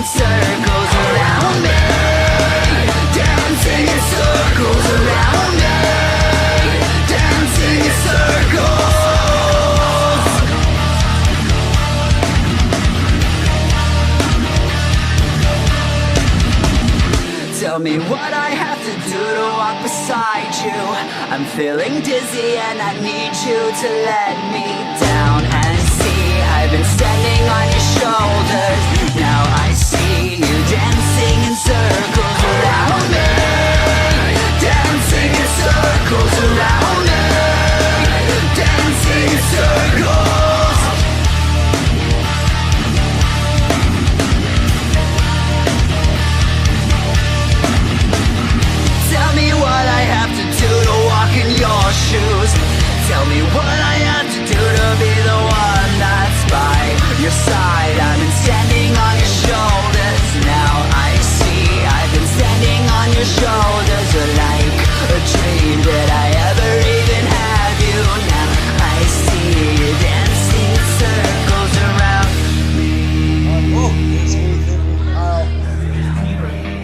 circles around me, dancing in circles around me, dancing in circles. Tell me what I have to do to walk beside you. I'm feeling dizzy and I need you to let me down and see. I've been standing on your shoulders. Now I see you dancing in circles around me, dancing in circles around me, dancing in circles. Tell me what I have to do to walk in your shoes. Tell me what I have to do to be the one that's by your side. I've been standing on your shoulders. Now I see I've been standing on your shoulders like a dream. Did I ever even have you? Now I see you dancing in circles around me. Oh,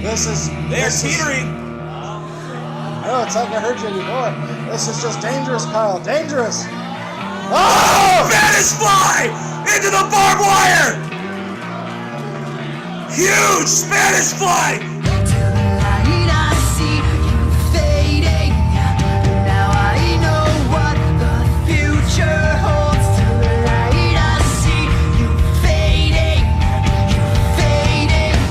this is They're teetering. Oh, it's like I heard you before. This is just dangerous, Kyle. Dangerous. Oh! Spanish fly into the barbed wire. Huge Spanish fly. Tonight I see you fading. Now I know what the future holds. Tonight I see you fading. You fading.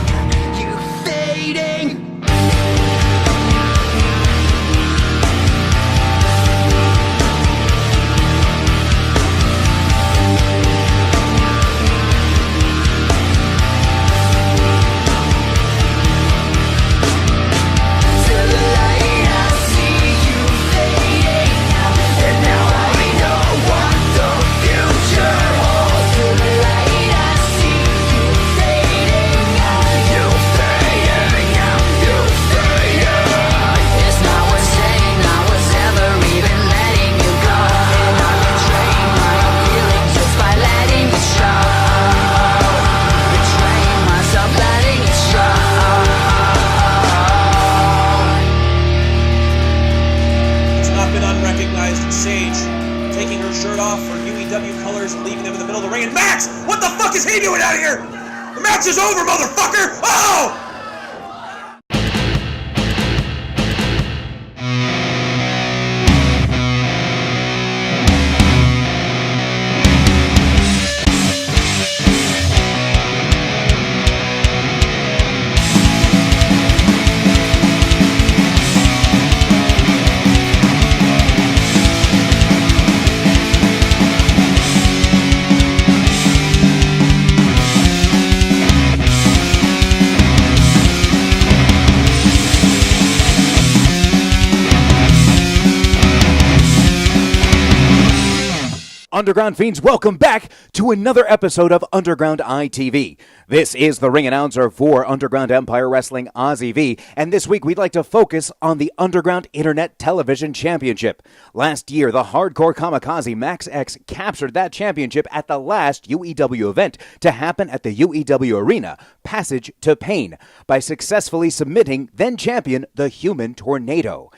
Sage taking her shirt off for UEW colors and leaving them in the middle of the ring. And Max, what the fuck is he doing out here? The match is over, motherfucker! Oh! Underground Fiends, welcome back to another episode of Underground ITV. This is the ring announcer for Underground Empire Wrestling Ozzy V, and this week we'd like to focus on the Underground Internet Television Championship. Last year, the hardcore kamikaze Max X captured that championship at the last UEW event to happen at the UEW Arena, Passage to Pain, by successfully submitting then-champion the Human Tornado.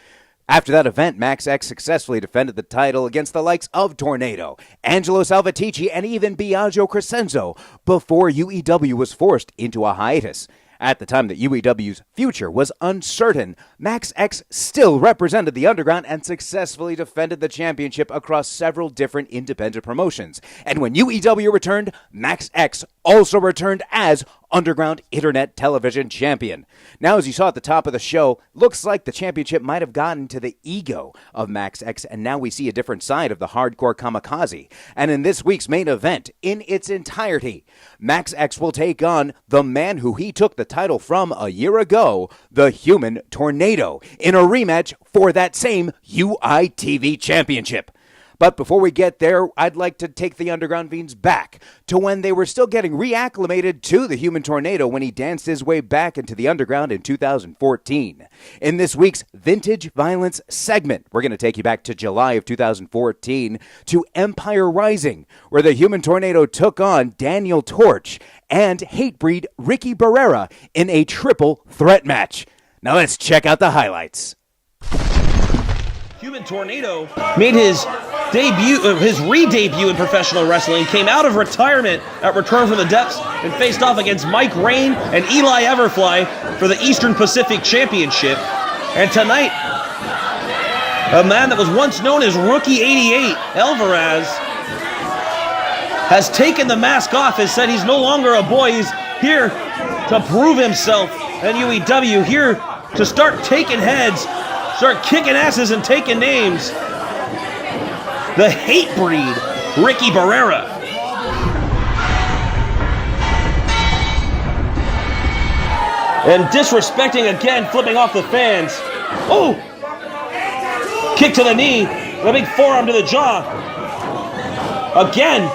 After that event, Max X successfully defended the title against the likes of Tornado, Angelo Salvatierra, and even Biagio Crescenzo before UEW was forced into a hiatus. At the time that UEW's future was uncertain, Max X still represented the Underground and successfully defended the championship across several different independent promotions. And when UEW returned, Max X also returned as Underground Internet Television Champion. Now, as you saw at the top of the show, looks like the championship might have gotten to the ego of Max X, and now we see a different side of the hardcore kamikaze. And in this week's main event, in its entirety, Max X will take on the man who he took the title from a year ago, the Human Tornado, in a rematch for that same UITV championship. But before we get there, I'd like to take the Underground Fiends back to when they were still getting reacclimated to the Human Tornado when he danced his way back into the Underground in 2014. In this week's Vintage Violence segment, we're going to take you back to July of 2014 to Empire Rising, where the Human Tornado took on Daniel Torch and HATEBREED Ricky Barrera in a triple threat match. Now let's check out the highlights. Human Tornado made his re-debut in professional wrestling, came out of retirement at Return from the Depths, and faced off against Mike Rain and Eli Everfly for the Eastern Pacific Championship. And tonight, a man that was once known as Rookie 88, Alvarez, has taken the mask off, has said he's no longer a boy, he's here to prove himself. And UEW here to start taking heads, start kicking asses and taking names. The HATEBREED Ricky Barrera. And disrespecting again, flipping off the fans. Oh! Kick to the knee, and a big forearm to the jaw. Again.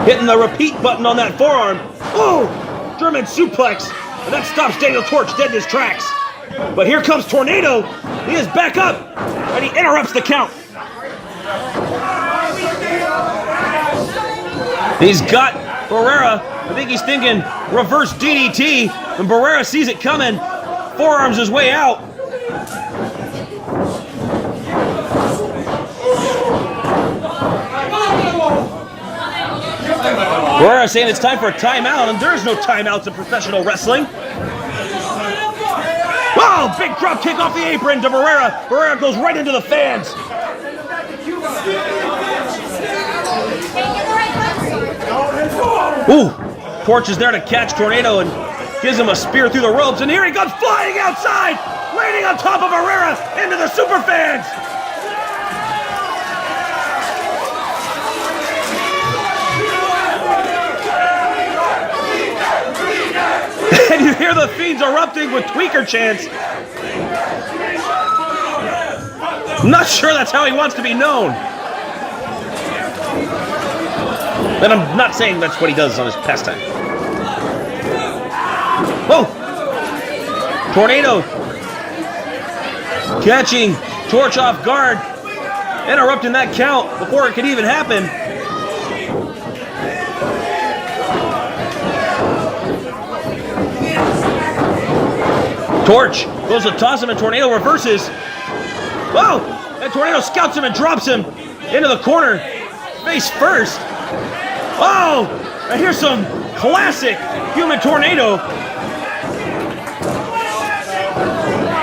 Hitting the repeat button on that forearm. Oh! German suplex. And that stops Daniel Torch dead in his tracks. But here comes Tornado. He is back up. And he interrupts the count. He's got Barrera. I think he's thinking reverse DDT. And Barrera sees it coming. Forearms his way out. Barrera saying it's time for a timeout, and there's no timeouts in professional wrestling. Wow, big drop kick off the apron to Barrera. Barrera goes right into the fans. Ooh, Torch is there to catch Tornado and gives him a spear through the ropes, and here he comes flying outside, landing on top of Barrera into the super fans. And you hear the Fiends erupting with tweaker chants. I'm not sure that's how he wants to be known. And I'm not saying that's what he does on his pastime. Whoa! Tornado catching Torch off guard, interrupting that count before it could even happen. Torch goes to toss him, and Tornado reverses. Whoa! And Tornado scouts him and drops him into the corner, face first. Oh! And here's some classic Human Tornado.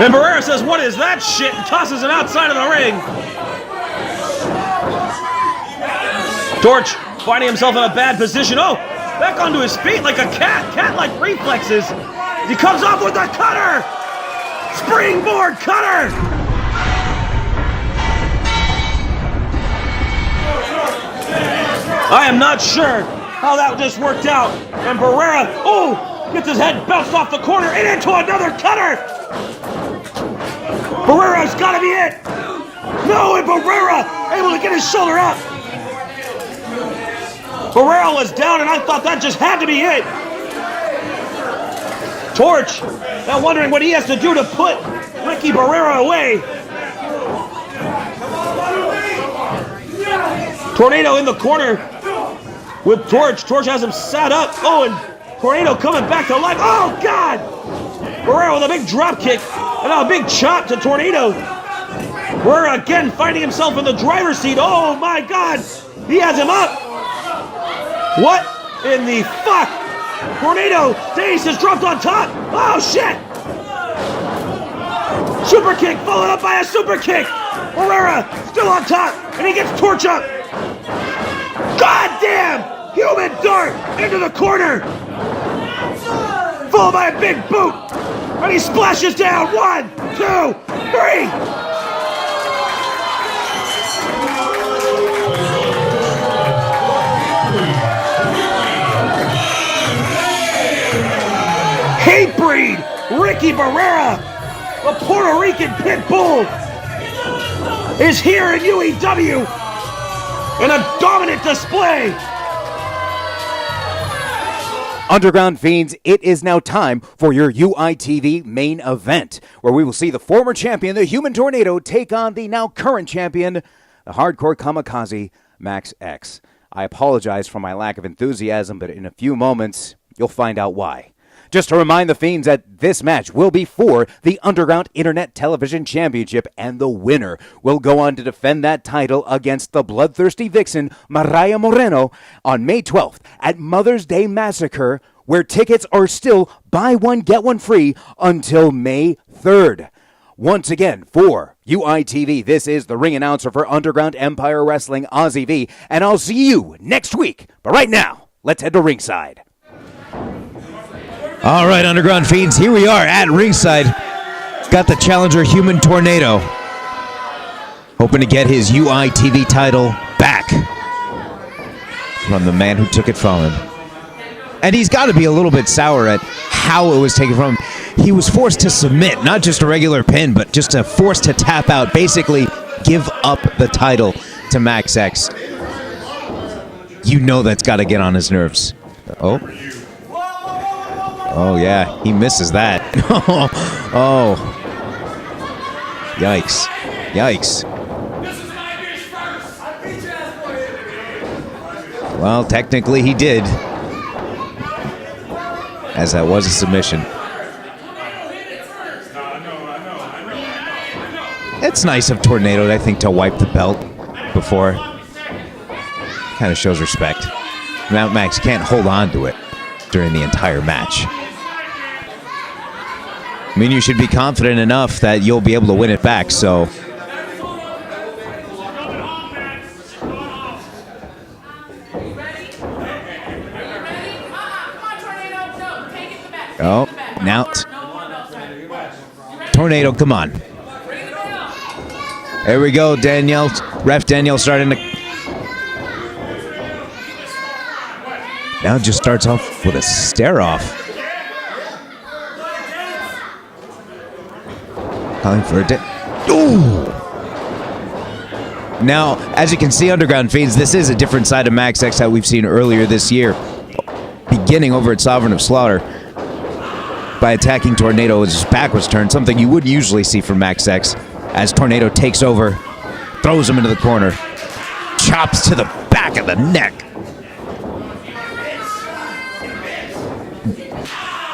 And Barrera says, "What is that shit?" and tosses him outside of the ring. Torch finding himself in a bad position. Oh! Back onto his feet like a cat. Cat-like reflexes. He comes up with the cutter! Springboard cutter! I am not sure how that just worked out. And Barrera, gets his head bounced off the corner and into another cutter! Barrera's gotta be it! No, and Barrera able to get his shoulder up! Barrera was down, and I thought that just had to be it! Torch, now wondering what he has to do to put Ricky Barrera away. Tornado in the corner with Torch. Torch has him sat up. Oh, and Tornado coming back to life. Oh, God! Barrera with a big drop kick and now a big chop to Tornado. Barrera again finding himself in the driver's seat. Oh, my God! He has him up. What in the fuck? Tornado, Dace has dropped on top. Oh, shit! Super kick followed up by a super kick. Barrera still on top, and he gets Torch up. Goddamn! Human dart into the corner. Followed by a big boot. And he splashes down. 1, 2, 3. HATEBREED Ricky Barrera, the Puerto Rican pit bull, is here in UEW in a dominant display. Underground Fiends, it is now time for your UITV main event, where we will see the former champion, the Human Tornado, take on the now current champion, the Hardcore Kamikaze, Max X. I apologize for my lack of enthusiasm, but in a few moments, you'll find out why. Just to remind the Fiends that this match will be for the Underground Internet Television Championship, and the winner will go on to defend that title against the bloodthirsty vixen Mariah Moreno on May 12th at Mother's Day Massacre, where tickets are still buy one, get one free until May 3rd. Once again, for UITV, this is the ring announcer for Underground Empire Wrestling, Ozzy V, and I'll see you next week. But right now, let's head to ringside. All right, Underground Fiends, here we are at ringside. Got the challenger Human Tornado, hoping to get his UITV title back from the man who took it from him. And he's got to be a little bit sour at how it was taken from him. He was forced to submit, not just a regular pin, but just forced to tap out, basically give up the title to Max X. You know that's got to get on his nerves. Oh, yeah, he misses that. Oh. Yikes. Yikes. Well, technically he did, as that was a submission. It's nice of Tornado, I think, to wipe the belt before. Kind of shows respect. Mount Max can't hold on to it during the entire match. I mean, you should be confident enough that you'll be able to win it back, so. Oh, now. Tornado, come on. There we go, Danielle. Ref Danielle starting to. Now it just starts off with a stare-off. Calling for a Ooh! Now, as you can see, Underground Fiends, this is a different side of Max X that we've seen earlier this year. Beginning over at Sovereign of Slaughter by attacking Tornado as his back was turned, something you wouldn't usually see from Max X, as Tornado takes over, throws him into the corner, chops to the back of the neck.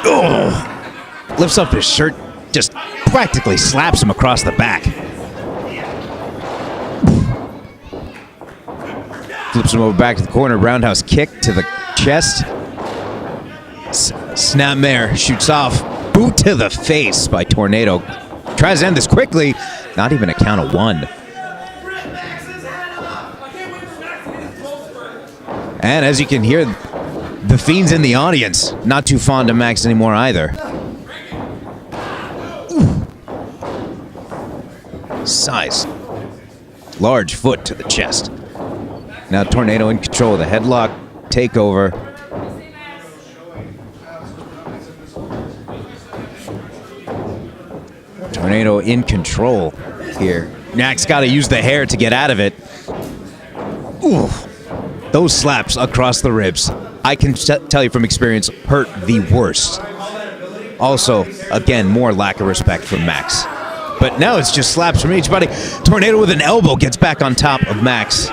Oh! Lifts up his shirt, just practically slaps him across the back. Flips him over back to the corner, roundhouse kick to the chest. Snapmare shoots off, boot to the face by Tornado. Tries to end this quickly, not even a count of one. And as you can hear, the Fiends in the audience, not too fond of Max anymore either. Size. Large foot to the chest. Now Tornado in control of the headlock. Takeover. Tornado in control here. Max got to use the hair to get out of it. Ooh. Those slaps across the ribs, I can tell you from experience, hurt the worst. Also, again, more lack of respect from Max. But now it's just slaps from each body. Tornado with an elbow gets back on top of Max.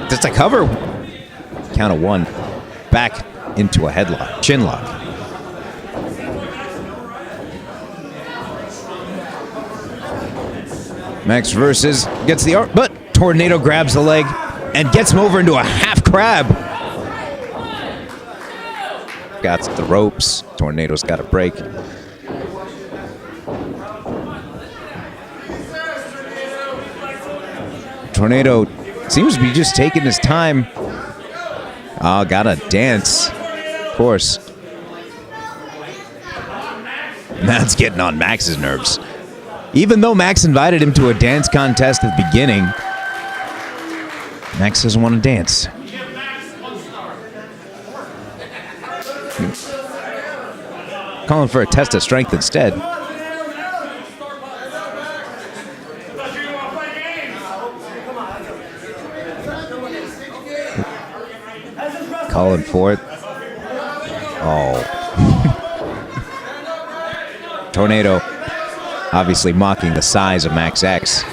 Just a cover. Count of one. Back into a headlock. Chin lock. Max versus gets the arm, but Tornado grabs the leg and gets him over into a half crab. Got the ropes. Tornado's got a break. Tornado seems to be just taking his time. Oh, gotta dance. Of course. That's getting on Max's nerves. Even though Max invited him to a dance contest at the beginning, Max doesn't want to dance. Calling for a test of strength instead. Calling for it. Oh. Tornado obviously mocking the size of Max X.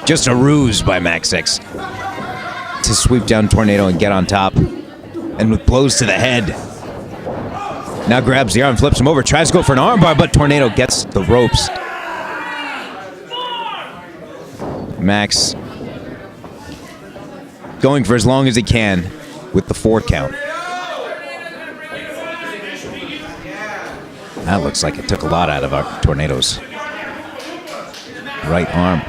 Just a ruse by Max X. to sweep down Tornado and get on top. And with blows to the head. Now grabs the arm, flips him over, tries to go for an armbar, but Tornado gets the ropes. Max going for as long as he can with the 4 count. That looks like it took a lot out of our Tornado's right arm.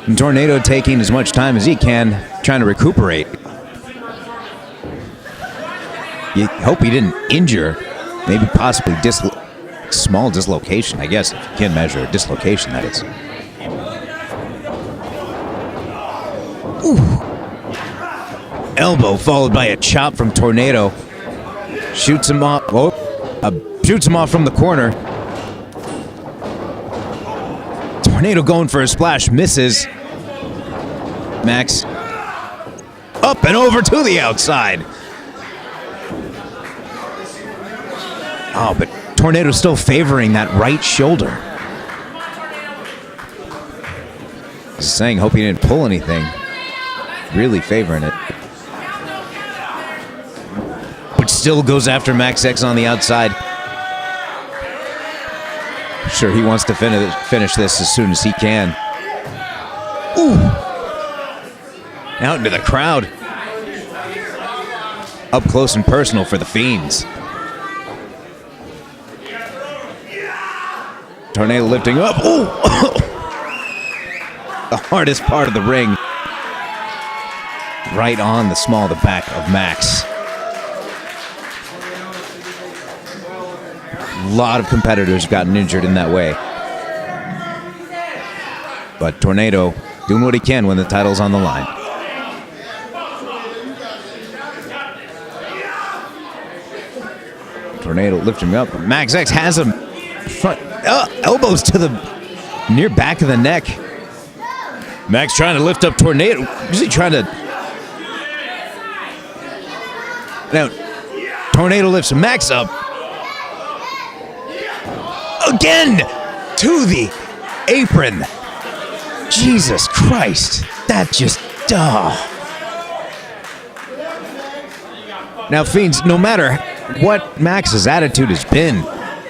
And Tornado taking as much time as he can, trying to recuperate. You hope he didn't injure, maybe possibly small dislocation, I guess, if you can measure a dislocation, that is. Ooh. Elbow followed by a chop from Tornado. Shoots him off. Shoots him off from the corner. Tornado going for a splash, misses. Max up and over to the outside. Oh, but Tornado's still favoring that right shoulder. Just saying, hope he didn't pull anything. Really favoring it. But still goes after Max X on the outside. Sure, he wants to finish this as soon as he can. Ooh. Out into the crowd. Up close and personal for the Fiends. Tornado lifting up. Ooh. The hardest part of the ring. Right on the back of Max. A lot of competitors have gotten injured in that way. But Tornado doing what he can when the title's on the line. Tornado lifting him up. Max X has him front. Elbows to the near back of the neck. Max trying to lift up Tornado. Is he trying to... Now, Tornado lifts Max up. Again! To the apron. Jesus Christ. That just... Now, Fiends, no matter what Max's attitude has been,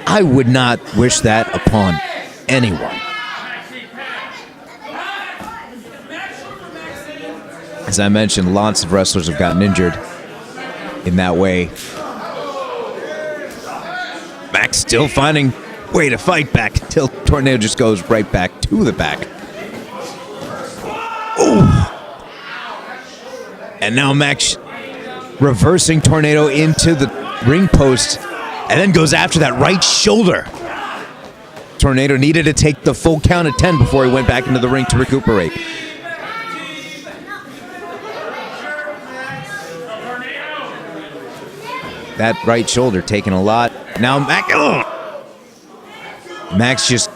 I would not wish that upon anyone. As I mentioned, lots of wrestlers have gotten injured in that way. Max still finding way to fight back until Tornado just goes right back to the back. Ooh. And now Max reversing Tornado into the ring post and then goes after that right shoulder. Tornado needed to take the full count of 10 before he went back into the ring to recuperate. That right shoulder taking a lot. Now Max just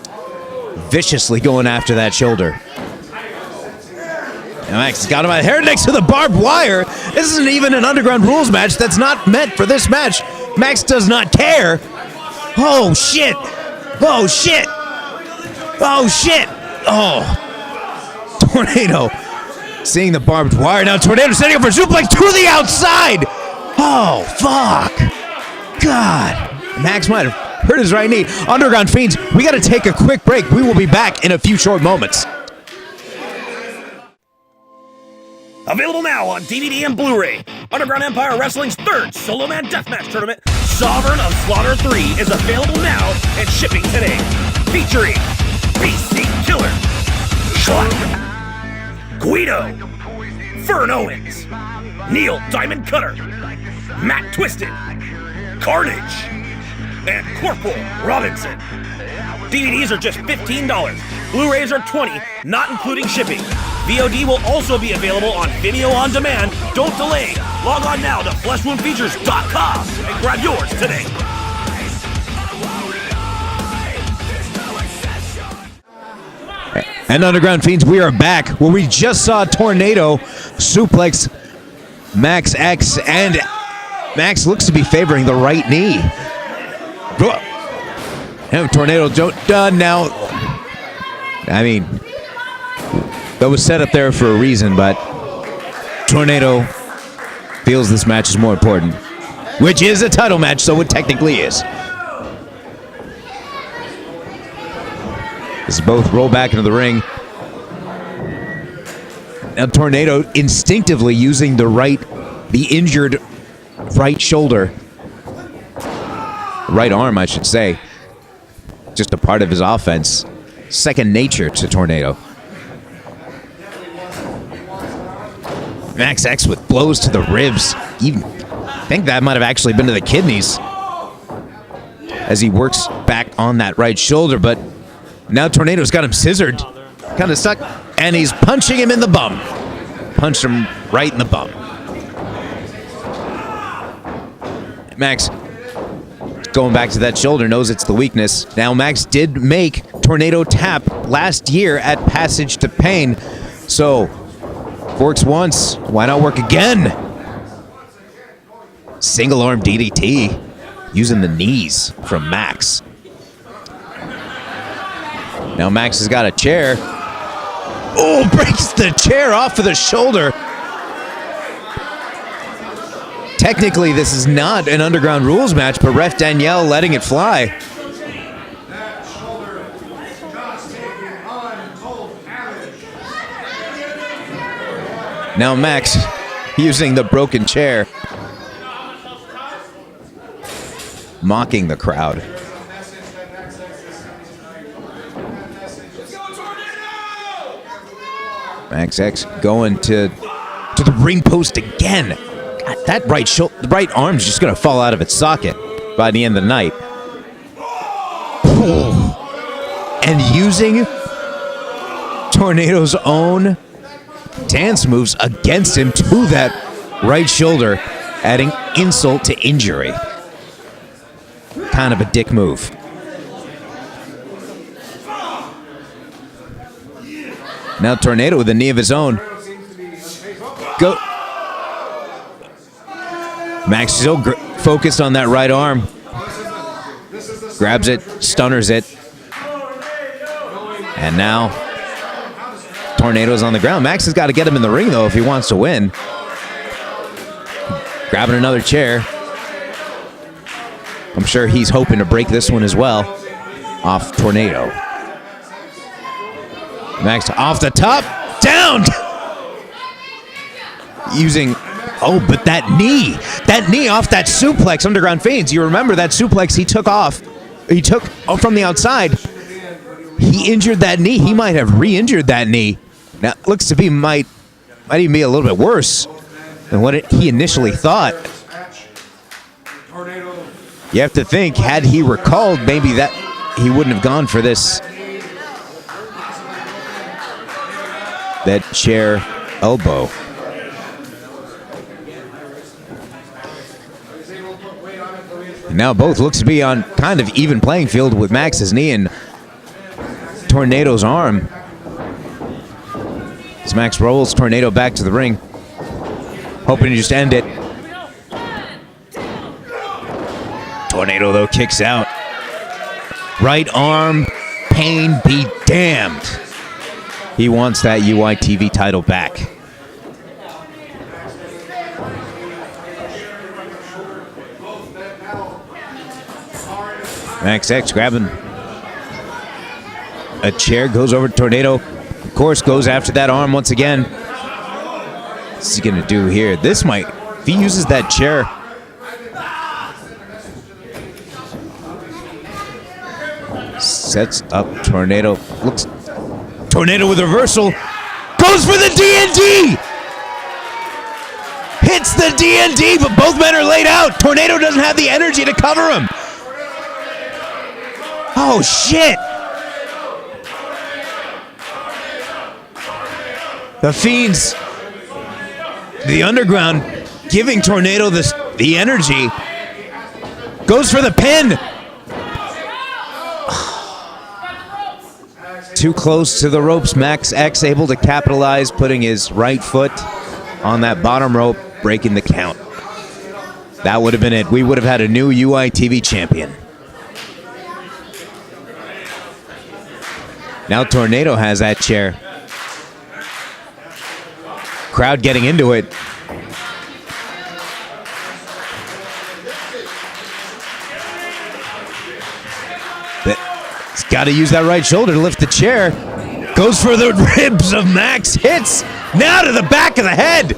viciously going after that shoulder. And Max has got him out here next to the barbed wire. This isn't even an Underground Rules match. That's not meant for this match. Max does not care. Oh, shit. Oh, shit. Oh, shit. Oh. Tornado seeing the barbed wire. Now Tornado setting up for suplex to the outside. Oh, fuck. God. Max might have hurt his right knee. Underground Fiends, we got to take a quick break. We will be back in a few short moments. Available now on DVD and Blu-ray. Underground Empire Wrestling's third Solo Man Deathmatch Tournament, Sovereign of Slaughter 3, is available now and shipping today. Featuring BC Killer, Schlock, Guido, Vern Owens, Neil Diamond Cutter, Matt Twisted, Carnage, and Corporal Robinson. DVDs are just $15. Blu-rays are $20, not including shipping. VOD will also be available on Vimeo On Demand. Don't delay. Log on now to fleshwoundfeatures.com and grab yours today. And Underground Fiends, we are back where we just saw Tornado suplex Max X, and Max looks to be favoring the right knee. And Tornado done now. I mean, that was set up there for a reason, but Tornado feels this match is more important, which is a title match, so it technically is. As both roll back into the ring. Now Tornado instinctively using the injured right shoulder, right arm, I should say, just a part of his offense. Second nature to Tornado. Max X with blows to the ribs. Even, I think that might have actually been to the kidneys as he works back on that right shoulder, but now Tornado's got him scissored, kind of stuck, and he's punching him in the bum. Punched him right in the bum. Max, going back to that shoulder, knows it's the weakness. Now Max did make Tornado tap last year at Passage to Pain, so works once, why not work again? Single arm DDT using the knees from Max. Now Max has got a chair. Oh, breaks the chair off of the shoulder. Technically, this is not an Underground Rules match, but Ref Danielle letting it fly. Now Max using the broken chair, mocking the crowd. Max X going to the ring post again. God, that the right arm's just gonna fall out of its socket by the end of the night. And using Tornado's own dance moves against him to that right shoulder, adding insult to injury. Kind of a dick move. Now Tornado with a knee of his own. Go. Max still focused on that right arm. Grabs it, stunners it. And now Tornado's on the ground. Max has got to get him in the ring, though, if he wants to win. Grabbing another chair. I'm sure he's hoping to break this one as well. Off Tornado. Max off the top. Down! Using... Oh, but that knee off that suplex, Underground Fiends. You remember that suplex he took off. He took from the outside. He injured that knee. He might have re-injured that knee. Now, looks to be might even be a little bit worse than what he initially thought. You have to think, had he recalled, maybe that he wouldn't have gone for this. That chair elbow. Now both looks to be on kind of even playing field with Max's knee and Tornado's arm. As Max rolls Tornado back to the ring, hoping to just end it. Tornado, though, kicks out. Right arm, pain be damned. He wants that UITV title back. Max X grabbing a chair, goes over to Tornado. Of course, goes after that arm once again. What's he going to do here? This might, if he uses that chair. Sets up Tornado. Looks. Tornado with reversal. Goes for the DND! Hits the DND, but both men are laid out. Tornado doesn't have the energy to cover him. Oh, shit! The Fiends, the Underground, giving Tornado the energy. Goes for the pin. Too close to the ropes. Max X able to capitalize, putting his right foot on that bottom rope, breaking the count. That would have been it. We would have had a new UITV champion. Now Tornado has that chair. Crowd getting into it. He's got to use that right shoulder to lift the chair. Goes for the ribs of Max. Hits. Now to the back of the head.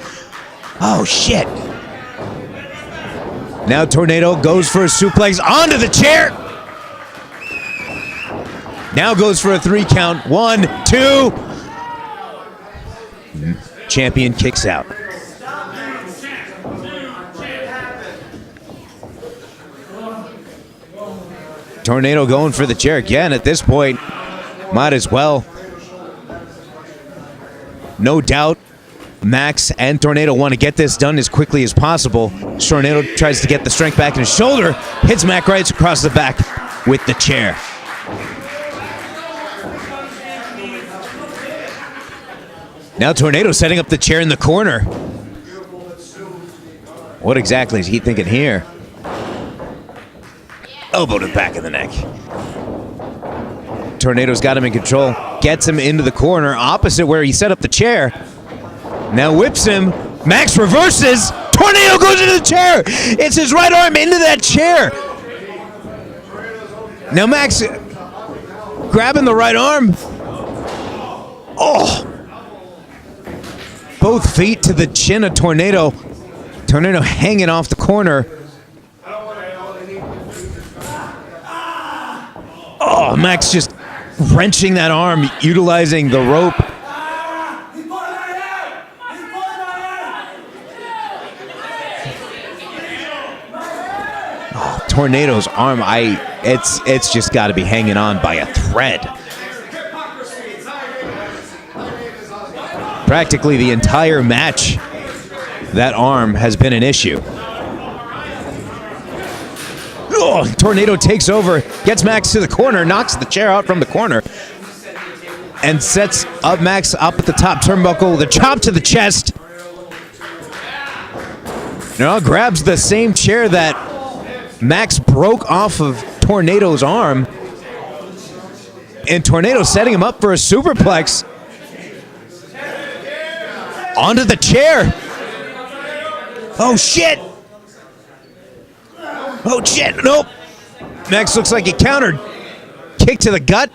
Oh, shit. Now Tornado goes for a suplex onto the chair. Now goes for a 3 count. 1, 2. Champion kicks out. Tornado going for the chair again at this point. Might as well. No doubt Max and Tornado want to get this done as quickly as possible. Tornado tries to get the strength back in his shoulder. Hits Mac right across the back with the chair. Now Tornado setting up the chair in the corner. What exactly is he thinking here? Elbow to the back of the neck. Tornado's got him in control. Gets him into the corner, opposite where he set up the chair. Now whips him. Max reverses. Tornado goes into the chair. It's his right arm into that chair. Now Max grabbing the right arm. Oh. Both feet to the chin of Tornado. Tornado hanging off the corner. Oh, Max just wrenching that arm, utilizing the rope. Oh, Tornado's arm, it's just got to be hanging on by a thread. Practically the entire match, that arm has been an issue. Oh, Tornado takes over, gets Max to the corner, knocks the chair out from the corner, and sets up Max up at the top turnbuckle with a chop to the chest. Now grabs the same chair that Max broke off of Tornado's arm, and Tornado setting him up for a superplex. Onto the chair. Oh, shit. Oh, shit. Nope. Max looks like he countered. Kick to the gut.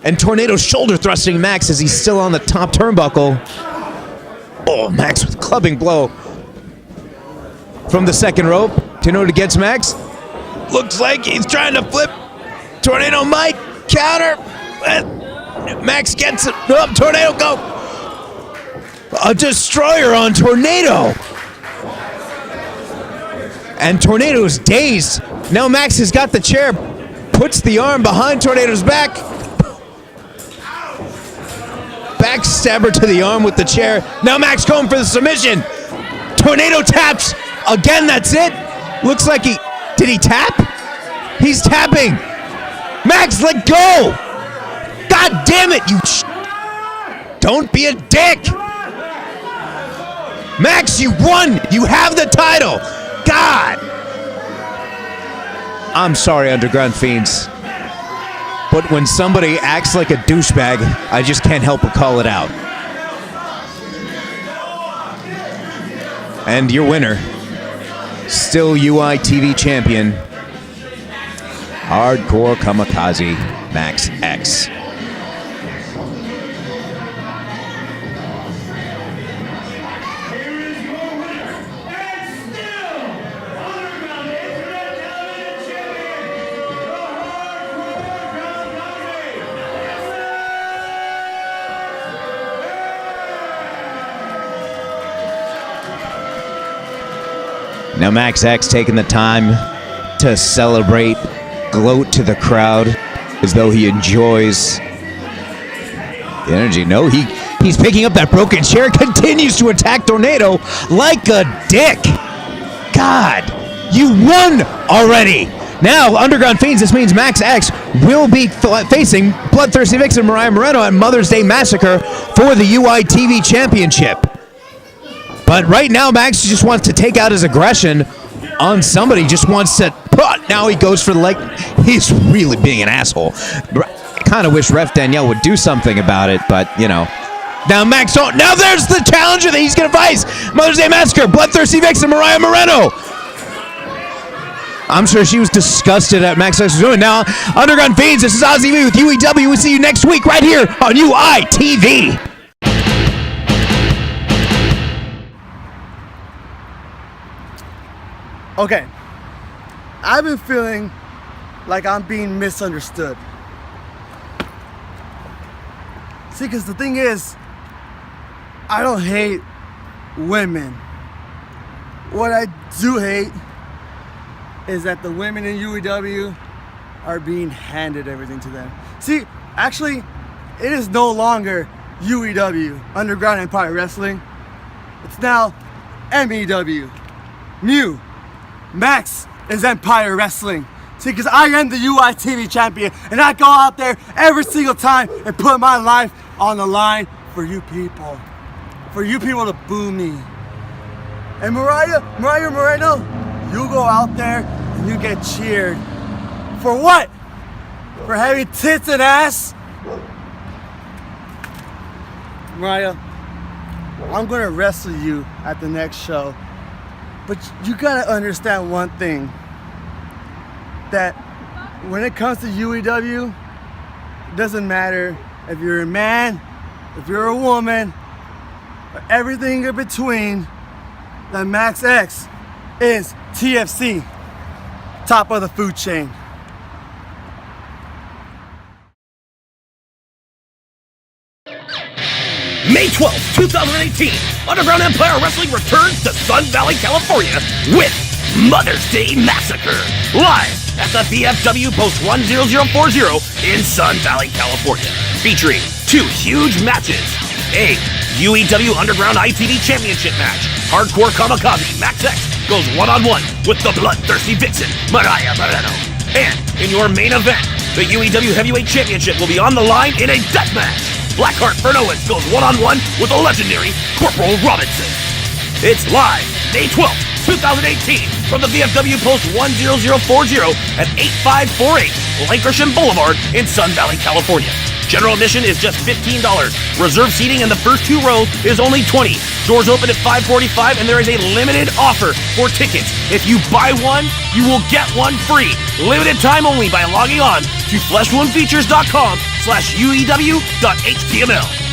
And Tornado shoulder thrusting Max as he's still on the top turnbuckle. Oh, Max with clubbing blow. From the second rope. Tornado gets Max. Looks like he's trying to flip. Tornado might counter. Max gets it. Oh, Tornado go. A destroyer on Tornado. And Tornado's dazed. Now Max has got the chair. Puts the arm behind Tornado's back. Backstabber to the arm with the chair. Now Max going for the submission. Tornado taps. Again, that's it. Looks like he... Did he tap? He's tapping. Max, let go. God damn it, you... Don't be a dick. Max, you won. You have the title. God. I'm sorry, Underground Fiends. But when somebody acts like a douchebag, I just can't help but call it out. And your winner, still UITV champion, Hardcore Kamikaze, Max X. Now Max X taking the time to celebrate, gloat to the crowd as though he enjoys the energy. No, he's picking up that broken chair, continues to attack Tornado like a dick. God, you won already. Now, Underground Fiends, this means Max X will be facing Bloodthirsty Vixen Mariah Moreno at Mother's Day Massacre for the UITV Championship. But right now, Max just wants to take out his aggression on somebody, just wants to But now he goes for the leg. He's really being an asshole. I kind of wish Ref Danielle would do something about it, but, you know. Now Max, now there's the challenger that he's going to face. Mother's Day Massacre, Bloodthirsty Vixen, Mariah Moreno. I'm sure she was disgusted at Max X's doing. Now, Underground Fiends, this is Ozzy V with UEW. We'll see you next week right here on UITV. Okay, I've been feeling like I'm being misunderstood. See, because the thing is, I don't hate women. What I do hate is that the women in UEW are being handed everything to them. See, actually, it is no longer UEW, Underground Empire Wrestling. It's now MEW, Mew. Max is Empire Wrestling. See, because I am the UITV champion, and I go out there every single time and put my life on the line for you people. For you people to boo me. And Mariah Moreno, you go out there and you get cheered. For what? For having tits and ass? Mariah, I'm gonna wrestle you at the next show. But you gotta understand one thing, that when it comes to UEW, it doesn't matter if you're a man, if you're a woman, or everything in between, that Max X is TFC, top of the food chain. May 12th, 2018, Underground Empire Wrestling returns to Sun Valley, California with Mother's Day Massacre, live at the VFW Post 10040 in Sun Valley, California, featuring 2 huge matches. A UEW Underground ITV Championship match. Hardcore Kamikaze Max X goes one-on-one with the Bloodthirsty Vixen, Mariah Moreno. And in your main event, the UEW Heavyweight Championship will be on the line in a death match. Blackheart Owens goes one-on-one with the legendary Corporal Robinson. It's live, May 12th, 2018, from the VFW Post 10040 at 8548 Lankershim Boulevard in Sun Valley, California. General admission is just $15. Reserve seating in the first 2 rows is only $20. Doors open at 5:45, and there is a limited offer for tickets. If you buy one, you will get one free. Limited time only by logging on to fleshwoundfeatures.com/UEW.html.